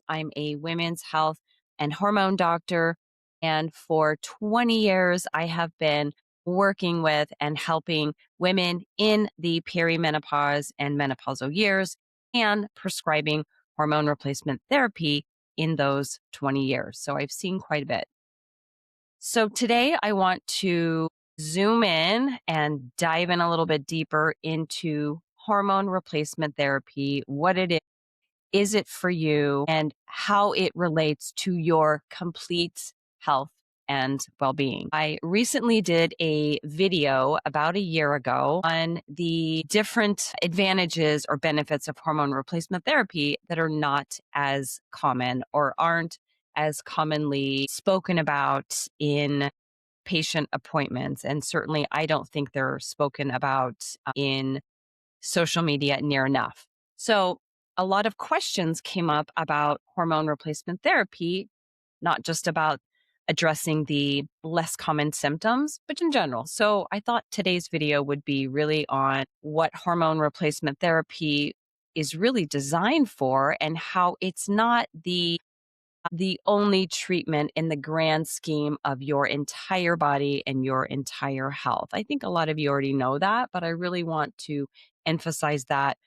I'm a women's health and hormone doctor. And for 20 years, I have been working with and helping women in the perimenopause and menopausal years and prescribing hormone replacement therapy in those 20 years. So I've seen quite a bit. So today I want to zoom in and dive in a little bit deeper into hormone replacement therapy, what it is it for you, and how it relates to your complete health and well-being. I recently did a video about a year ago on the different advantages or benefits of hormone replacement therapy that are not as common or aren't as commonly spoken about in patient appointments. And certainly, I don't think they're spoken about in social media near enough. So, a lot of questions came up about hormone replacement therapy, not just about addressing the less common symptoms, but in general. So, I thought today's video would be really on what hormone replacement therapy is really designed for and how it's not the only treatment in the grand scheme of your entire body and your entire health. I think a lot of you already know that, but I really want to emphasize that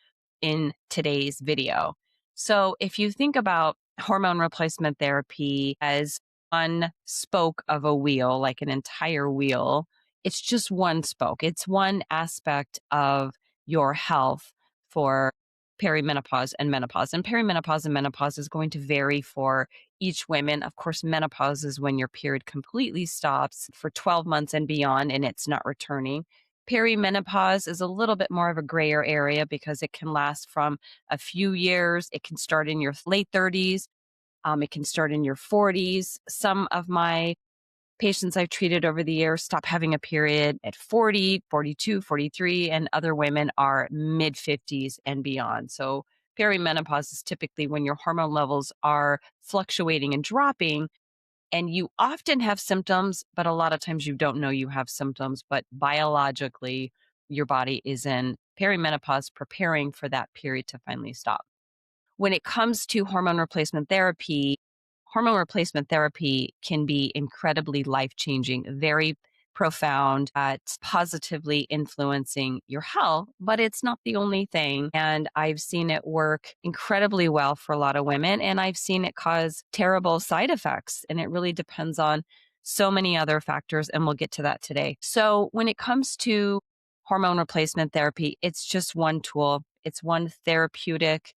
in today's video. So, if you think about hormone replacement therapy as one spoke of a wheel, like an entire wheel, it's just one spoke. It's one aspect of your health for perimenopause and menopause. And perimenopause and menopause is going to vary for each woman. Of course, menopause is when your period completely stops for 12 months and beyond and it's not returning. Perimenopause is a little bit more of a grayer area because it can last from a few years. It can start in your late 30s. It can start in your 40s. Some of my patients I've treated over the years stop having a period at 40, 42, 43, and other women are mid 50s and beyond. So perimenopause is typically when your hormone levels are fluctuating and dropping, and you often have symptoms, but a lot of times you don't know you have symptoms, but biologically, your body is in perimenopause preparing for that period to finally stop. When it comes to hormone replacement therapy can be incredibly life changing, very profound at positively influencing your health, but it's not the only thing. And I've seen it work incredibly well for a lot of women, and I've seen it cause terrible side effects. And it really depends on so many other factors, and we'll get to that today. So, when it comes to hormone replacement therapy, it's just one tool, it's one therapeutic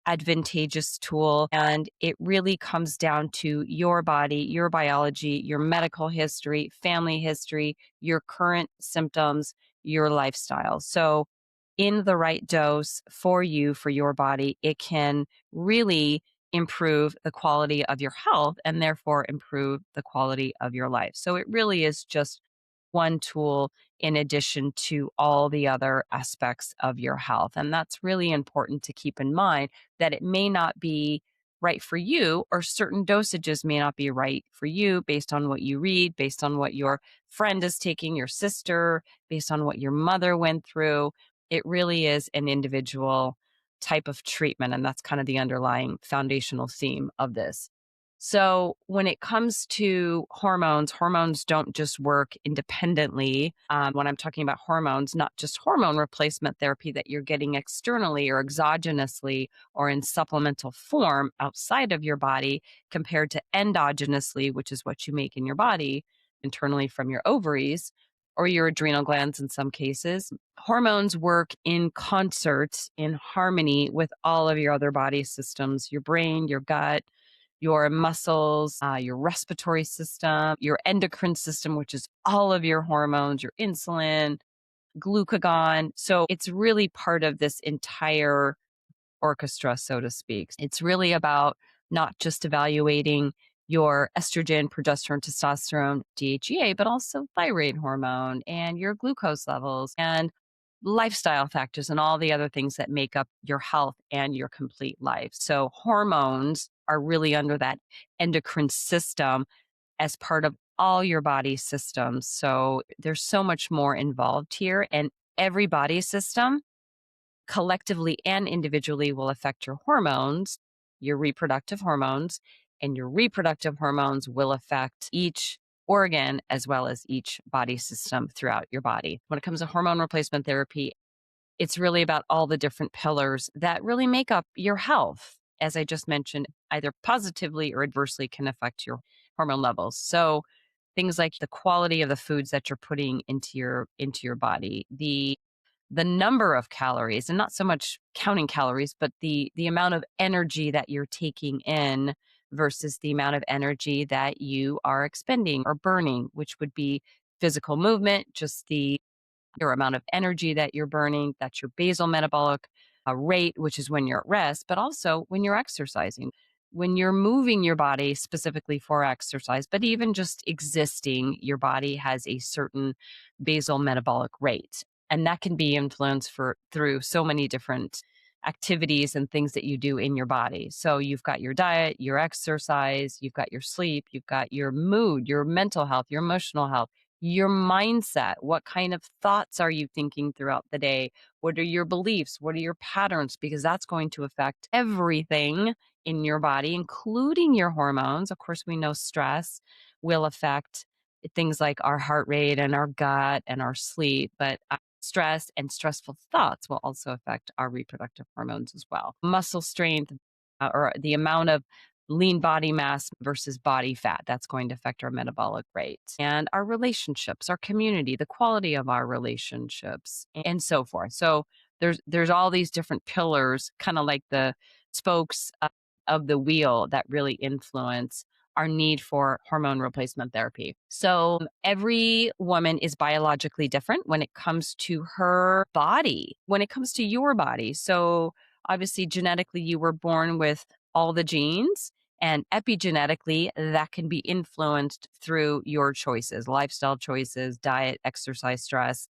advantageous tool. And it really comes down to your body, your biology, your medical history, family history, your current symptoms, your lifestyle. So, in the right dose for you, for your body, it can really improve the quality of your health and therefore improve the quality of your life. So, it really is just one tool in addition to all the other aspects of your health. And that's really important to keep in mind that it may not be right for you, or certain dosages may not be right for you based on what you read, based on what your friend is taking, your sister, based on what your mother went through. It really is an individual type of treatment. And that's kind of the underlying foundational theme of this. So, when it comes to hormones, hormones don't just work independently. When I'm talking about hormones, not just hormone replacement therapy that you're getting externally or exogenously or in supplemental form outside of your body, compared to endogenously, which is what you make in your body internally from your ovaries or your adrenal glands in some cases. Hormones work in concert, in harmony with all of your other body systems, your brain, your gut, your muscles, your respiratory system, your endocrine system, which is all of your hormones, your insulin, glucagon. So it's really part of this entire orchestra, so to speak. It's really about not just evaluating your estrogen, progesterone, testosterone, DHEA, but also thyroid hormone and your glucose levels and lifestyle factors and all the other things that make up your health and your complete life. So hormones are really under that endocrine system as part of all your body systems. So there's so much more involved here, and every body system collectively and individually will affect your hormones. your reproductive hormones, and your reproductive hormones will affect each organ as well as each body system throughout your body. When it comes to hormone replacement therapy, it's really about all the different pillars that really make up your health. As I just mentioned, either positively or adversely can affect your hormone levels. So things like the quality of the foods that you're putting into your body, the number of calories, and not so much counting calories, but the amount of energy that you're taking in versus the amount of energy that you are expending or burning, which would be physical movement, just the your amount of energy that you're burning. That's your basal metabolic rate, which is when you're at rest, but also when you're exercising, when you're moving your body specifically for exercise, but even just existing, your body has a certain basal metabolic rate. And that can be influenced through so many different activities and things that you do in your body. So you've got your diet, your exercise, you've got your sleep, you've got your mood, your mental health, your emotional health, your mindset. What kind of thoughts are you thinking throughout the day? What are your beliefs? What are your patterns? Because that's going to affect everything in your body, including your hormones. Of course, we know stress will affect things like our heart rate and our gut and our sleep, but stress and stressful thoughts will also affect our reproductive hormones as well. Muscle strength, or the amount of lean body mass versus body fat. That's going to affect our metabolic rate and our relationships, our community, the quality of our relationships, and so forth. So there's all these different pillars, kind of like the spokes of the wheel that really influence our need for hormone replacement therapy. So every woman is biologically different when it comes to her body, when it comes to your body. So obviously, genetically, you were born with all the genes, and epigenetically, that can be influenced through your choices, lifestyle choices, diet, exercise, stress,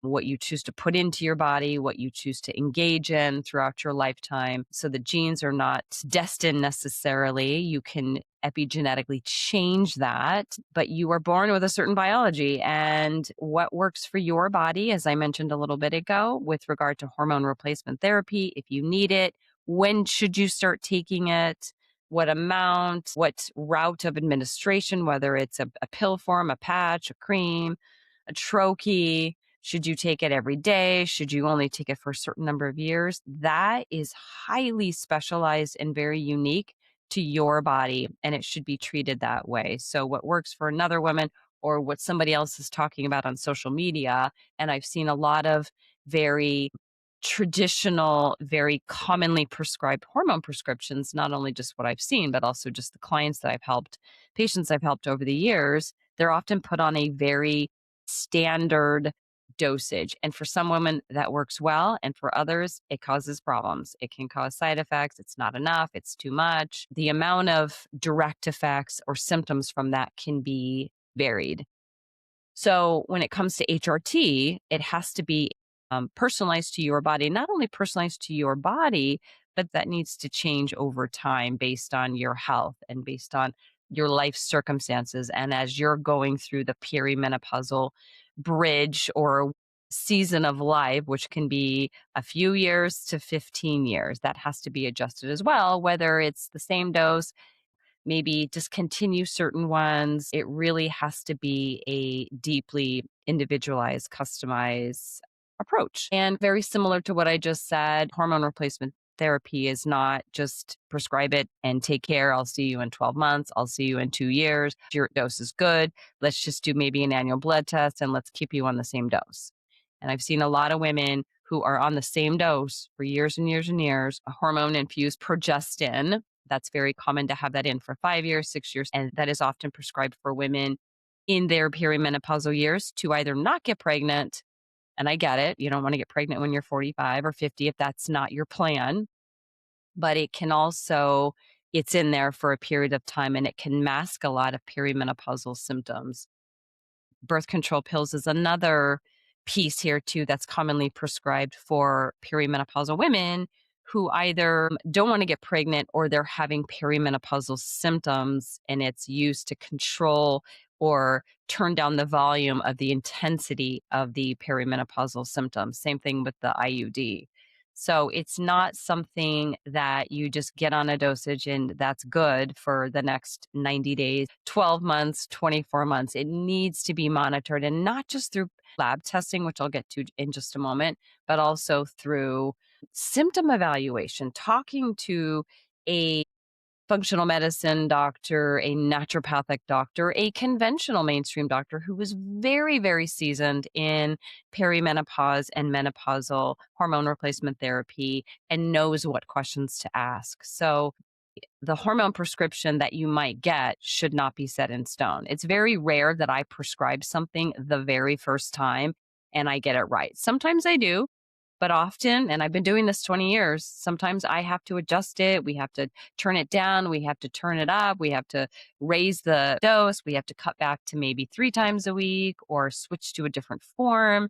what you choose to put into your body, what you choose to engage in throughout your lifetime. So the genes are not destined necessarily. You can epigenetically change that, but you are born with a certain biology. And what works for your body, as I mentioned a little bit ago, with regard to hormone replacement therapy, if you need it, when should you start taking it? What amount, what route of administration, whether it's a pill form, a patch, a cream, a troche, should you take it every day? Should you only take it for a certain number of years? That is highly specialized and very unique to your body, and it should be treated that way. So, what works for another woman or what somebody else is talking about on social media, and I've seen a lot of very traditional, very commonly prescribed hormone prescriptions, not only just what I've seen, but also just the clients that I've helped, patients I've helped over the years. They're often put on a very standard dosage. And for some women, that works well. And for others, it causes problems. It can cause side effects. It's not enough. It's too much. The amount of direct effects or symptoms from that can be varied. So when it comes to HRT, it has to be personalized to your body, not only personalized to your body, but that needs to change over time based on your health and based on your life circumstances. And as you're going through the perimenopausal bridge or season of life, which can be a few years to 15 years, that has to be adjusted as well, whether it's the same dose, maybe discontinue certain ones. It really has to be a deeply individualized, customized approach. And very similar to what I just said, hormone replacement therapy is not just prescribe it and take care. I'll see you in 12 months. I'll see you in 2 years. If your dose is good, let's just do maybe an annual blood test and let's keep you on the same dose. And I've seen a lot of women who are on the same dose for years and years and years, a hormone infused progestin. That's very common to have that in for 5 years, 6 years. And that is often prescribed for women in their perimenopausal years to either not get pregnant. And I get it. You don't want to get pregnant when you're 45 or 50 if that's not your plan. But it can also, it's in there for a period of time and it can mask a lot of perimenopausal symptoms. Birth control pills is another piece here too that's commonly prescribed for perimenopausal women who either don't want to get pregnant or they're having perimenopausal symptoms, and it's used to control or turn down the volume of the intensity of the perimenopausal symptoms. Same thing with the IUD. So it's not something that you just get on a dosage and that's good for the next 90 days, 12 months, 24 months. It needs to be monitored, and not just through lab testing, which I'll get to in just a moment, but also through symptom evaluation, talking to a functional medicine doctor, a naturopathic doctor, a conventional mainstream doctor who was very, very seasoned in perimenopause and menopausal hormone replacement therapy and knows what questions to ask. So, the hormone prescription that you might get should not be set in stone. It's very rare that I prescribe something the very first time and I get it right. Sometimes I do, but often, and I've been doing this 20 years, sometimes I have to adjust it. We have to turn it down. We have to turn it up. We have to raise the dose. We have to cut back to maybe 3 times a week or switch to a different form.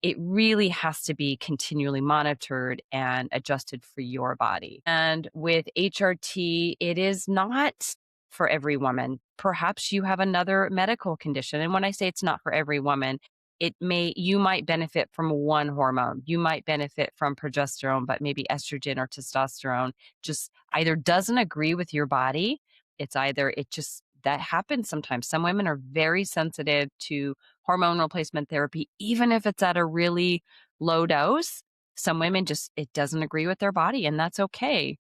It really has to be continually monitored and adjusted for your body. And with HRT, it is not for every woman. Perhaps you have another medical condition. And when I say it's not for every woman, you might benefit from one hormone. You might benefit from progesterone, but maybe estrogen or testosterone just either doesn't agree with your body. It's either it just that happens sometimes. Some women are very sensitive to hormone replacement therapy, even if it's at a really low dose. Some women just, it doesn't agree with their body, and that's okay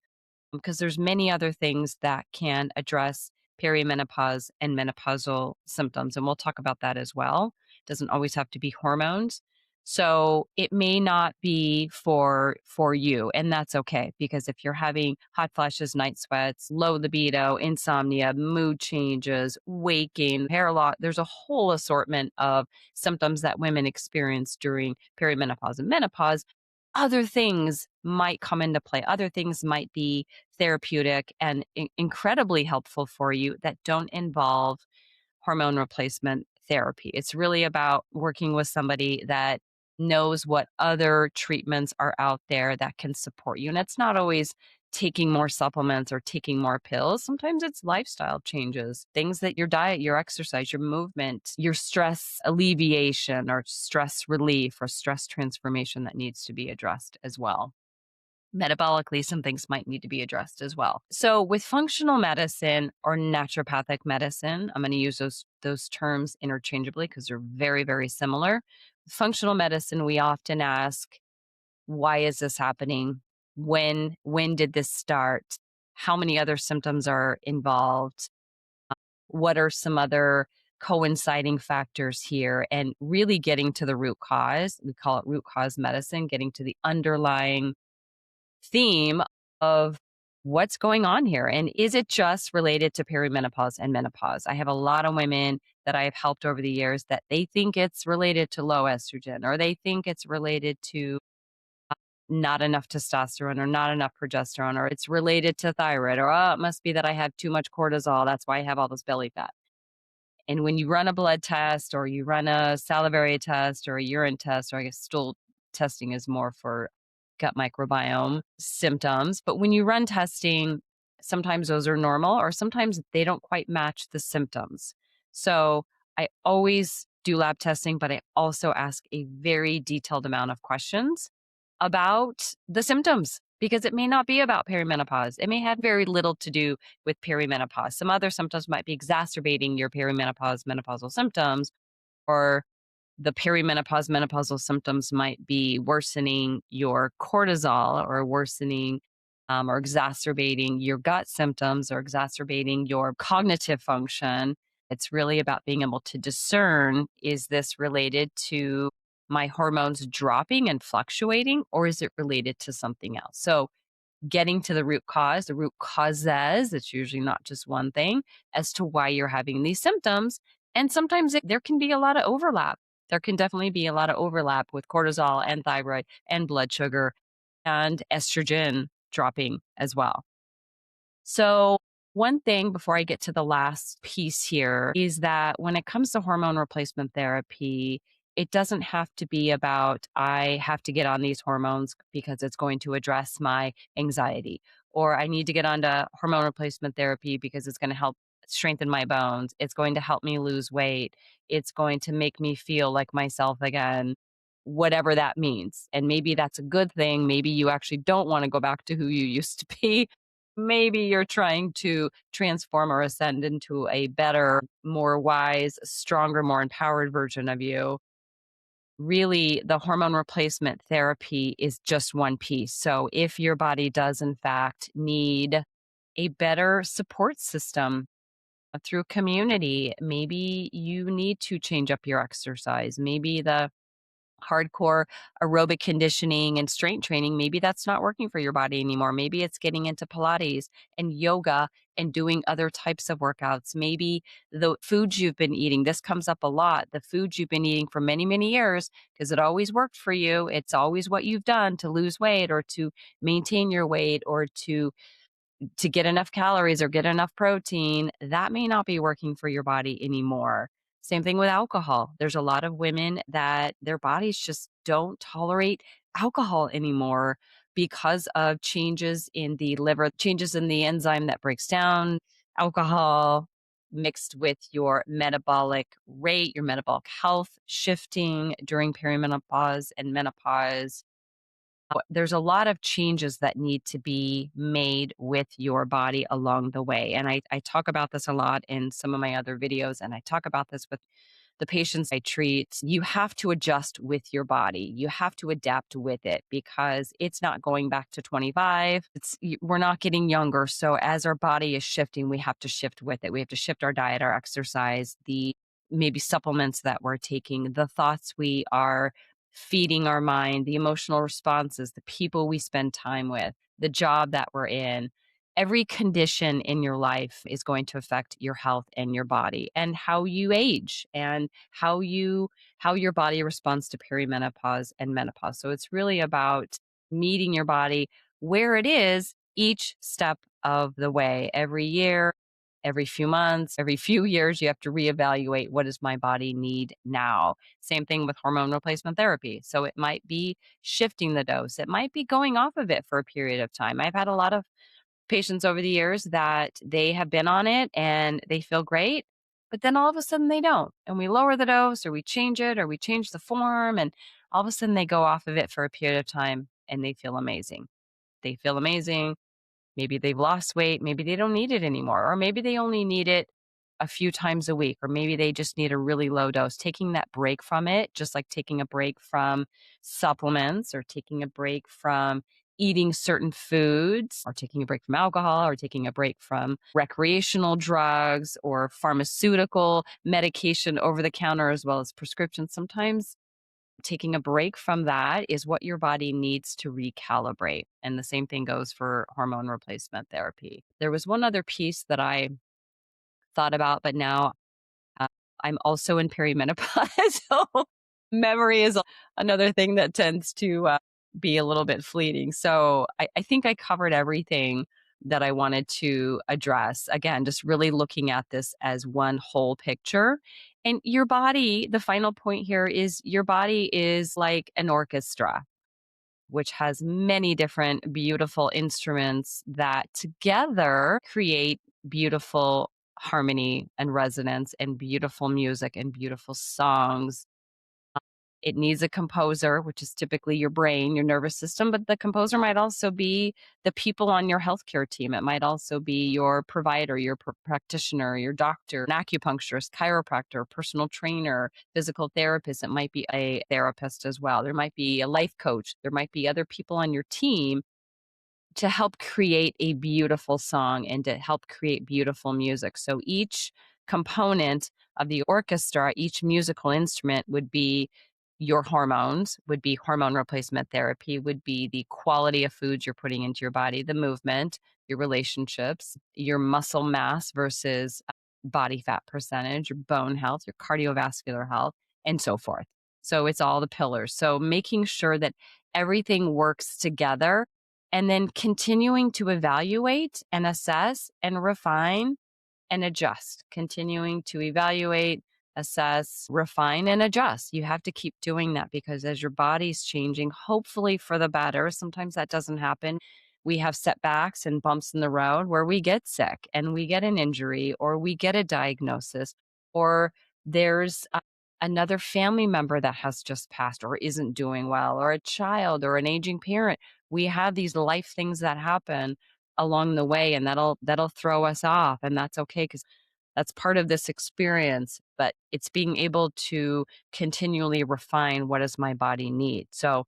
because there's many other things that can address perimenopause and menopausal symptoms, and we'll talk about that as well. It doesn't always have to be hormones. So it may not be for you, and that's okay, because if you're having hot flashes, night sweats, low libido, insomnia, mood changes, waking, hair loss, there's a whole assortment of symptoms that women experience during perimenopause and menopause. Other things might come into play. Other things might be therapeutic and incredibly helpful for you that don't involve hormone replacement therapy. It's really about working with somebody that knows what other treatments are out there that can support you. And it's not always taking more supplements or taking more pills. Sometimes it's lifestyle changes, things that your diet, your exercise, your movement, your stress alleviation or stress relief or stress transformation that needs to be addressed as well. Metabolically, some things might need to be addressed as well. So, with functional medicine or naturopathic medicine, I'm going to use those terms interchangeably because they're very, very similar. Functional medicine, we often ask, why is this happening? When did this start? How many other symptoms are involved? What are some other coinciding factors here? And really getting to the root cause. We call it root cause medicine, getting to the underlying theme of what's going on here. And is it just related to perimenopause and menopause? I have a lot of women that I have helped over the years that they think it's related to low estrogen, or they think it's related to not enough testosterone or not enough progesterone, or it's related to thyroid, or oh, it must be that I have too much cortisol. That's why I have all this belly fat. And when you run a blood test or you run a salivary test or a urine test, or I guess stool testing is more for gut microbiome symptoms. But when you run testing, sometimes those are normal or sometimes they don't quite match the symptoms. So I always do lab testing, but I also ask a very detailed amount of questions about the symptoms because it may not be about perimenopause. It may have very little to do with perimenopause. Some other symptoms might be exacerbating your perimenopause, menopausal symptoms, or the perimenopause, menopausal symptoms might be worsening your cortisol or worsening or exacerbating your gut symptoms or exacerbating your cognitive function. It's really about being able to discern, is this related to my hormones dropping and fluctuating, or is it related to something else? So getting to the root causes, it's usually not just one thing, as to why you're having these symptoms. And sometimes there can be a lot of overlap. There can definitely be a lot of overlap with cortisol and thyroid and blood sugar and estrogen dropping as well. So, one thing before I get to the last piece here is that when it comes to hormone replacement therapy, it doesn't have to be about, I have to get on these hormones because it's going to address my anxiety, or I need to get onto hormone replacement therapy because it's going to help strengthen my bones. It's going to help me lose weight. It's going to make me feel like myself again. whatever that means. And maybe that's a good thing. Maybe you actually don't want to go back to who you used to be. Maybe you're trying to transform or ascend into a better, more wise, stronger, more empowered version of you. Really, the hormone replacement therapy is just one piece. So, if your body does, in fact, need a better support system through community, maybe you need to change up your exercise. Maybe the hardcore aerobic conditioning and strength training, maybe that's not working for your body anymore. Maybe it's getting into Pilates and yoga and doing other types of workouts. Maybe the foods you've been eating, this comes up a lot, the foods you've been eating for many, many years, because it always worked for you. It's always what you've done to lose weight or to maintain your weight or to get enough calories or get enough protein, that may not be working for your body anymore. Same thing with alcohol. There's a lot of women that their bodies just don't tolerate alcohol anymore because of changes in the liver, changes in the enzyme that breaks down alcohol mixed with your metabolic rate, your metabolic health shifting during perimenopause and menopause. There's a lot of changes that need to be made with your body along the way. And I talk about this a lot in some of my other videos, and I talk about this with the patients I treat. You have to adjust with your body. You have to adapt with it because it's not going back to 25. We're not getting younger. So as our body is shifting, we have to shift with it. We have to shift our diet, our exercise, the maybe supplements that we're taking, the thoughts we are feeding our mind, the emotional responses, the people we spend time with, the job that we're in. Every condition in your life is going to affect your health and your body and how you age and how your body responds to perimenopause and menopause. So it's really about meeting your body where it is each step of the way. Every year, every few months, every few years, you have to reevaluate, what does my body need now? Same thing with hormone replacement therapy. So it might be shifting the dose. It might be going off of it for a period of time. I've had a lot of patients over the years that they have been on it and they feel great, but then all of a sudden they don't. And we lower the dose or we change it or we change the form, and all of a sudden they go off of it for a period of time and they feel amazing. They feel amazing. Maybe they've lost weight, maybe they don't need it anymore, or maybe they only need it a few times a week, or maybe they just need a really low dose. Taking that break from it, just like taking a break from supplements or taking a break from eating certain foods or taking a break from alcohol or taking a break from recreational drugs or pharmaceutical medication over the counter as well as prescriptions. Sometimes taking a break from that is what your body needs to recalibrate. And the same thing goes for hormone replacement therapy. There was one other piece that I thought about, but now uh, I'm also in perimenopause. So memory is another thing that tends to be a little bit fleeting. So I think I covered everything that I wanted to address. Again, just really looking at this as one whole picture. And your body, the final point here is your body is like an orchestra, which has many different beautiful instruments that together create beautiful harmony and resonance and beautiful music and beautiful songs. It needs a composer, which is typically your brain, your nervous system, but the composer might also be the people on your healthcare team. It might also be your provider, your practitioner, your doctor, an acupuncturist, chiropractor, personal trainer, physical therapist. It might be a therapist as well. There might be a life coach. There might be other people on your team to help create a beautiful song and to help create beautiful music. So each component of the orchestra, each musical instrument would be your hormones, would be hormone replacement therapy, would be the quality of foods you're putting into your body, the movement, your relationships, your muscle mass versus body fat percentage, your bone health, your cardiovascular health, and so forth. So it's all the pillars. So making sure that everything works together and then continuing to evaluate and assess and refine and adjust, continuing to evaluate, assess, refine, and adjust. You have to keep doing that because as your body's changing, hopefully for the better, sometimes that doesn't happen. We have setbacks and bumps in the road where we get sick and we get an injury or we get a diagnosis or there's another family member that has just passed or isn't doing well, or a child or an aging parent. We have these life things that happen along the way, and that'll throw us off, and that's okay because that's part of this experience, but it's being able to continually refine what does my body need. So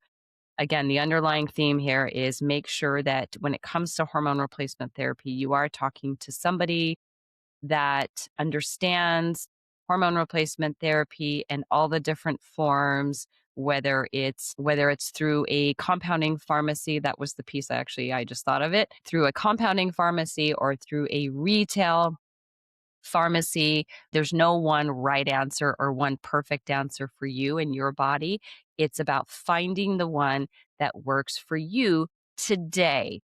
again, the underlying theme here is make sure that when it comes to hormone replacement therapy, you are talking to somebody that understands hormone replacement therapy and all the different forms, whether it's through a compounding pharmacy. That was the piece I just thought of it, through a compounding pharmacy or through a retail pharmacy. There's no one right answer or one perfect answer for you and your body. It's about finding the one that works for you today,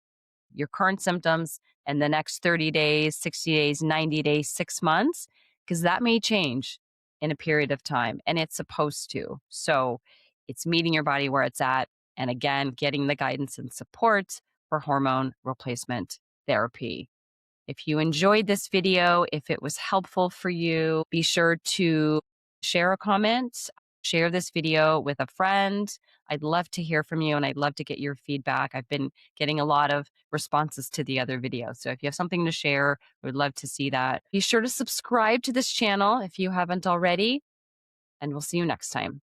your current symptoms, and the next 30 days, 60 days, 90 days, 6 months, because that may change in a period of time and it's supposed to. So it's meeting your body where it's at. And again, getting the guidance and support for hormone replacement therapy. If you enjoyed this video, if it was helpful for you, be sure to share a comment, share this video with a friend. I'd love to hear from you and I'd love to get your feedback. I've been getting a lot of responses to the other videos. So if you have something to share, we'd love to see that. Be sure to subscribe to this channel if you haven't already, and we'll see you next time.